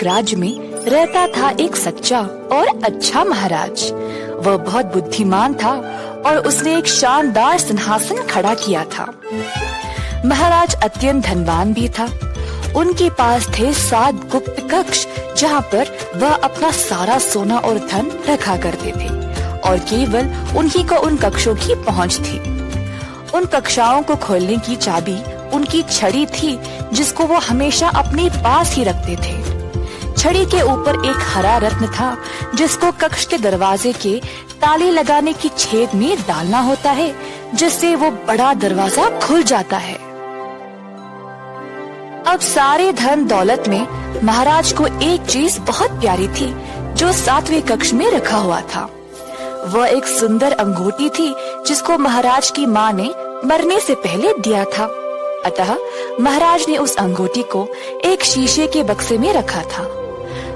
एक राज्य में रहता था एक सच्चा और अच्छा महाराज। वह बहुत बुद्धिमान था और उसने एक शानदार सिंहासन खड़ा किया था। महाराज अत्यंत धनवान भी था। उनके पास थे 7 गुप्त कक्ष जहाँ पर वह अपना सारा सोना और धन रखा करते थे और केवल उन्हीं को उन कक्षों की पहुँच थी। उन कक्षाओं को खोलने की चाबी उनकी छड़ी थी, जिसको वो हमेशा अपने पास ही रखते थे। छड़ी के ऊपर एक हरा रत्न था, जिसको कक्ष के दरवाजे के ताले लगाने की छेद में डालना होता है, जिससे वो बड़ा दरवाजा खुल जाता है। अब सारे धन दौलत में महाराज को एक चीज बहुत प्यारी थी, जो 7वें कक्ष में रखा हुआ था। वह एक सुंदर अंगूठी थी, जिसको महाराज की माँ ने मरने से पहले दिया था। अतः महाराज ने उस अंगूठी को एक शीशे के बक्से में रखा था।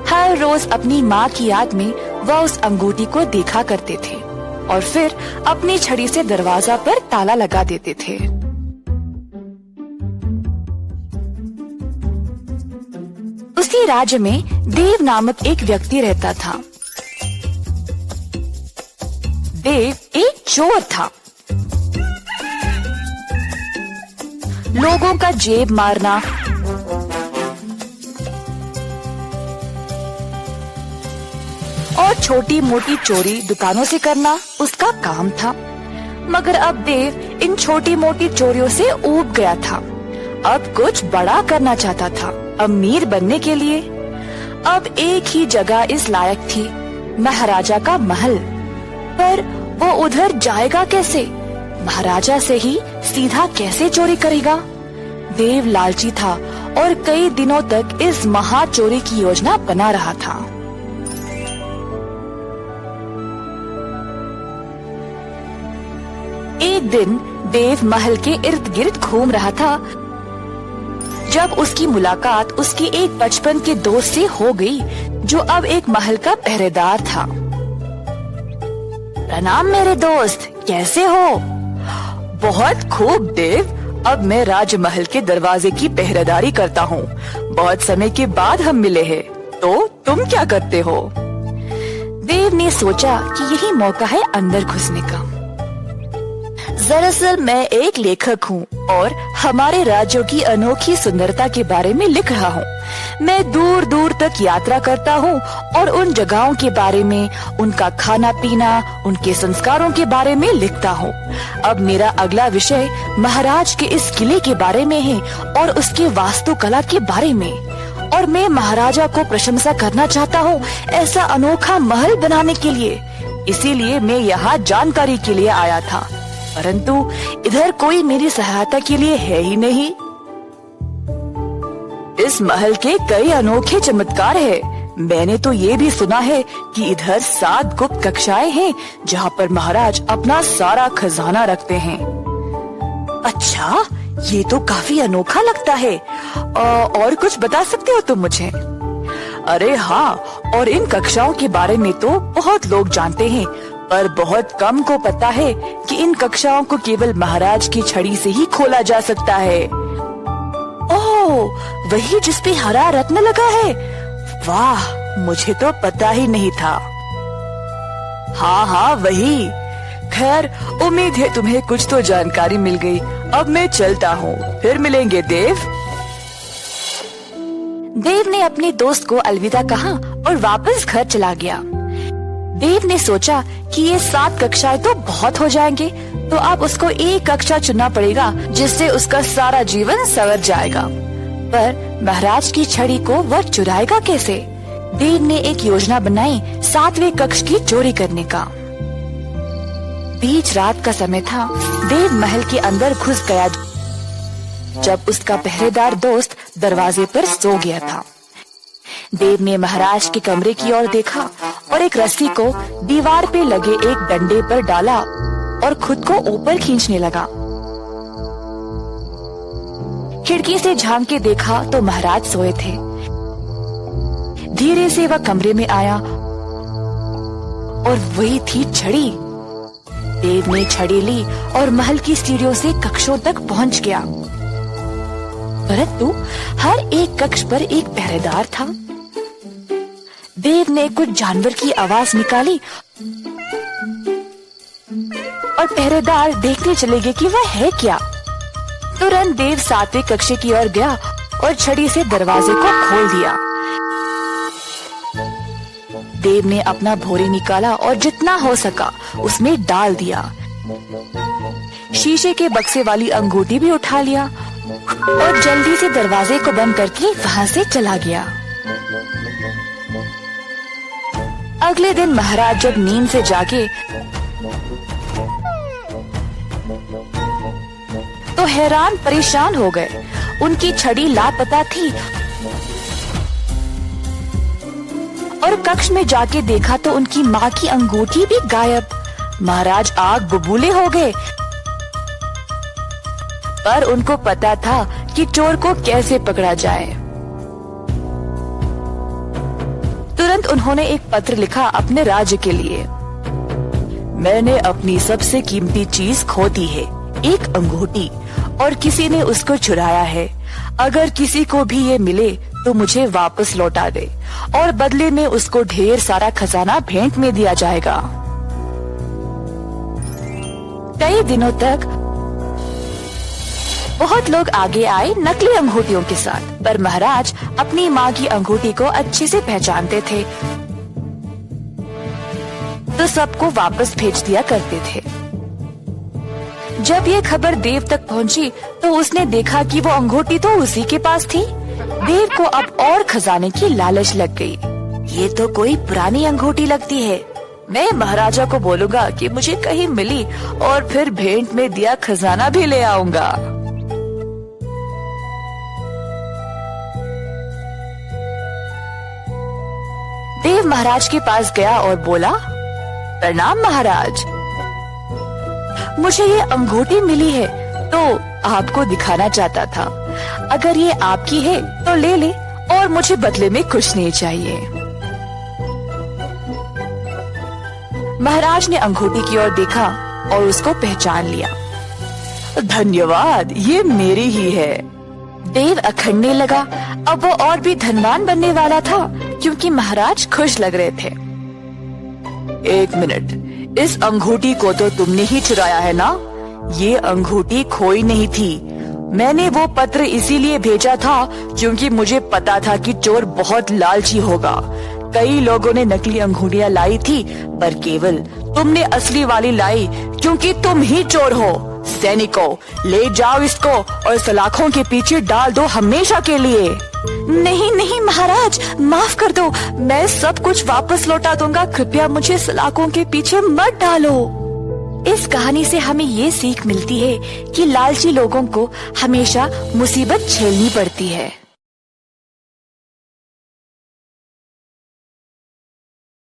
हर रोज अपनी माँ की याद में वह उस अंगूठी को देखा करते थे और फिर अपनी छड़ी से दरवाजा पर ताला लगा देते थे। उसी राज्य में देव नामक एक व्यक्ति रहता था। देव एक चोर था। लोगों का जेब मारना, और छोटी मोटी चोरी दुकानों से करना उसका काम था। मगर अब देव इन छोटी मोटी चोरियों से ऊब गया था। अब कुछ बड़ा करना चाहता था, अमीर बनने के लिए। अब एक ही जगह इस लायक थी, महाराजा का महल। पर वो उधर जाएगा कैसे? महाराजा से ही सीधा कैसे चोरी करेगा? देव लालची था और कई दिनों तक इस महा चोरी की योजना बना रहा था। एक दिन देव महल के इर्द गिर्द घूम रहा था, जब उसकी मुलाकात उसके एक बचपन के दोस्त से हो गई, जो अब एक महल का पहरेदार था। प्रणाम मेरे दोस्त, कैसे हो? बहुत खूब देव, अब मैं राजमहल के दरवाजे की पहरेदारी करता हूँ। बहुत समय के बाद हम मिले हैं, तो तुम क्या करते हो? देव ने सोचा कि यही मौका है अंदर घुसने का। दरअसल मैं एक लेखक हूँ और हमारे राज्यों की अनोखी सुंदरता के बारे में लिख रहा हूँ। मैं दूर दूर तक यात्रा करता हूँ और उन जगहों के बारे में, उनका खाना पीना, उनके संस्कारों के बारे में लिखता हूँ। अब मेरा अगला विषय महाराज के इस किले के बारे में है और उसके वास्तुकला के बारे में। और मैं महाराजा को प्रशंसा करना चाहता हूँ ऐसा अनोखा महल बनाने के लिए। इसीलिए मैं यहाँ जानकारी के लिए आया था, परंतु इधर कोई मेरी सहायता के लिए है ही नहीं। इस महल के कई अनोखे चमत्कार हैं। मैंने तो ये भी सुना है कि इधर 7 गुप्त कक्षाएं हैं, जहाँ पर महाराज अपना सारा खजाना रखते हैं। अच्छा, ये तो काफी अनोखा लगता है। और कुछ बता सकते हो तुम मुझे? अरे हाँ, और इन कक्षाओं के बारे में तो बहुत लोग जानते हैं, पर बहुत कम को पता है कि इन कक्षाओं को केवल महाराज की छड़ी से ही खोला जा सकता है। ओह, वही जिस पे हरा रत्न लगा है? वाह, मुझे तो पता ही नहीं था। हाँ, वही। खैर, उम्मीद है तुम्हें कुछ तो जानकारी मिल गई। अब मैं चलता हूँ, फिर मिलेंगे देव। देव ने अपने दोस्त को अलविदा कहा और वापस घर चला गया। देव ने सोचा कि ये 7 कक्षाएं तो बहुत हो जाएंगे, तो अब उसको एक कक्षा चुनना पड़ेगा जिससे उसका सारा जीवन संवर जाएगा। पर महाराज की छड़ी को वह चुराएगा कैसे? देव ने एक योजना बनाई 7वें कक्ष की चोरी करने का। बीच रात का समय था। देव महल के अंदर घुस गया जब उसका पहरेदार दोस्त दरवाजे पर सो गया था। देव ने महाराज के कमरे की ओर देखा और एक रस्सी को दीवार पे लगे एक डंडे पर डाला और खुद को ऊपर खींचने लगा। खिड़की से झांक के देखा तो महाराज सोए थे। धीरे से वह कमरे में आया और वही थी छड़ी। देव ने छड़ी ली और महल की सीढ़ियों से कक्षों तक पहुंच गया, परंतु हर एक कक्ष पर एक पहरेदार था। देव ने कुछ जानवर की आवाज निकाली और पहरेदार देखने चले गए कि वह है क्या। तुरंत देव 7वें कक्ष की ओर गया और छड़ी से दरवाजे को खोल दिया। देव ने अपना भोरी निकाला और जितना हो सका उसमें डाल दिया। शीशे के बक्से वाली अंगूठी भी उठा लिया और जल्दी से दरवाजे को बंद करके वहां से चला गया। अगले दिन महाराज जब नींद से जागे तो हैरान परेशान हो गए। उनकी छड़ी लापता थी और कक्ष में जाके देखा तो उनकी माँ की अंगूठी भी गायब। महाराज आग बबूले हो गए, पर उनको पता था कि चोर को कैसे पकड़ा जाए। तुरंत उन्होंने एक पत्र लिखा अपने राज्य के लिए। मैंने अपनी सबसे कीमती चीज खो दी है, एक अंगूठी, और किसी ने उसको चुराया है। अगर किसी को भी ये मिले तो मुझे वापस लौटा दे और बदले में उसको ढेर सारा खजाना भेंट में दिया जाएगा। कई दिनों तक बहुत लोग आगे आए नकली अंगूठियों के साथ, पर महाराज अपनी माँ की अंगूठी को अच्छे से पहचानते थे तो सबको वापस भेज दिया करते थे। जब ये खबर देव तक पहुंची तो उसने देखा कि वो अंगूठी तो उसी के पास थी। देव को अब और खजाने की लालच लग गई। ये तो कोई पुरानी अंगूठी लगती है। मैं महाराजा को बोलूंगा कि मुझे कहीं मिली और फिर भेंट में दिया खजाना भी ले आऊंगा। देव महाराज के पास गया और बोला, प्रणाम महाराज, मुझे ये अंगूठी मिली है तो आपको दिखाना चाहता था। अगर ये आपकी है तो ले ले और मुझे बदले में कुछ नहीं चाहिए। महाराज ने अंगूठी की ओर देखा और उसको पहचान लिया। धन्यवाद, ये मेरी ही है। देव अखड़ने लगा। अब वो और भी धनवान बनने वाला था क्योंकि महाराज खुश लग रहे थे। एक मिनट, इस अंगूठी को तो तुमने ही चुराया है ना? ये अंगूठी खोई नहीं थी। मैंने वो पत्र इसीलिए भेजा था क्योंकि मुझे पता था कि चोर बहुत लालची होगा। कई लोगों ने नकली अंगूठियां लाई थी, पर केवल तुमने असली वाली लाई क्योंकि तुम ही चोर हो। सैनिकों, ले जाओ इसको और सलाखों के पीछे डाल दो हमेशा के लिए। नहीं नहीं महाराज, माफ कर दो, मैं सब कुछ वापस लौटा दूंगा। कृपया मुझे सलाखों के पीछे मत डालो। इस कहानी से हमें ये सीख मिलती है कि लालची लोगों को हमेशा मुसीबत झेलनी पड़ती है।